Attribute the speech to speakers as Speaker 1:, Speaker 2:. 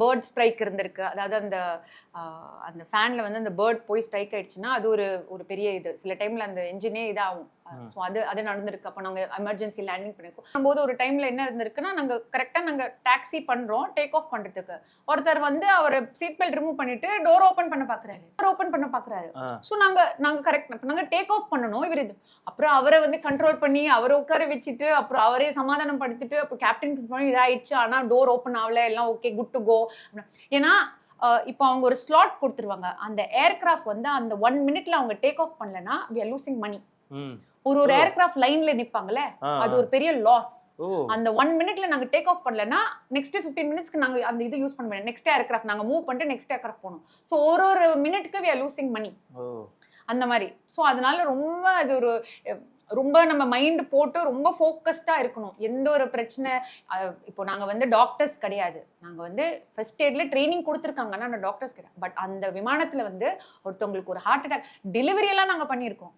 Speaker 1: Bird strike இருந்திருக்கு. அதாவது அந்த அந்த ஃபேன்ல வந்து அந்த பேர்ட் போய் ஸ்ட்ரைக் ஆயிடுச்சுன்னா அது ஒரு பெரிய இது. சில டைம்ல அந்த என்ஜினே இதாகும். ஸோ அது நடந்திருக்கு. அப்போ நாங்கள் எமர்ஜென்சி லேண்டிங் பண்ணிருக்கோம் போது ஒரு டைம்ல என்ன இருந்திருக்குன்னா, நாங்கள் டாக்ஸி பண்றோம் டேக் ஆஃப் பண்றதுக்கு. ஒருத்தர் வந்து அவர் சீட் பெல்ட் ரிமூவ் பண்ணிட்டு டோர் ஓப்பன் பண்ண பாக்குறாரு. ஸோ நாங்க கரெக்ட் நாங்க டேக் ஆஃப் பண்ணணும். இவர் இது அப்புறம் அவரை வந்து கண்ட்ரோல் பண்ணி அவரை உட்கார வச்சுட்டு அப்புறம் அவரே சமாதானம் படுத்திட்டு அப்போ கேப்டன் இதாயிடுச்சு. ஆனா டோர் ஓப்பன் ஆகல, எல்லாம் ஓகே குட் டு கோ. ஏன்னா இப்போ அவங்க ஒரு ஸ்லாட் கொடுத்துருவாங்க. அந்த ஏர்கிராஃப்ட் வந்து அந்த 1 மினிட்ல அவங்க டேக் ஆஃப் பண்ணலன்னா we are losing money. ஒரு ஏர்கிராஃப்ட் லைன்ல நிப்பாங்கல்ல, அது ஒரு பெரிய லாஸ். அந்த 1 மினிட்ல நாங்க டேக் ஆஃப் பண்ணலன்னா நெக்ஸ்ட் 15 மினிட்ஸ்க்கு நாங்க அந்த இது யூஸ் பண்ண முடியாது. நெக்ஸ்ட் ஏர்கிராஃப்ட் நாங்க மூவ் பண்ணிட்டு நெக்ஸ்ட் ஏர்கிராஃப்ட் போகணும். ஸோ ஒரு மினிட்க்கு we are losing money. அந்த மாதிரி. ஸோ அதனால ரொம்ப அது ரொம்ப நம்ம மைண்ட் போட்டு ரொம்ப ஃபோக்கஸ்டா இருக்கணும். எந்த ஒரு பிரச்சனை இப்போ நாங்க வந்து டாக்டர்ஸ் கிடையாது. நாங்க வந்து ஃபர்ஸ்ட் எய்ட்ல ட்ரைனிங் கொடுத்துருக்காங்க. ஆனால் டாக்டர்ஸ் கிடையாது. பட் அந்த விமானத்துல வந்து ஒருத்தவங்களுக்கு ஒரு ஹார்ட் அட்டாக் டெலிவரி எல்லாம் நாங்க பண்ணியிருக்கோம்.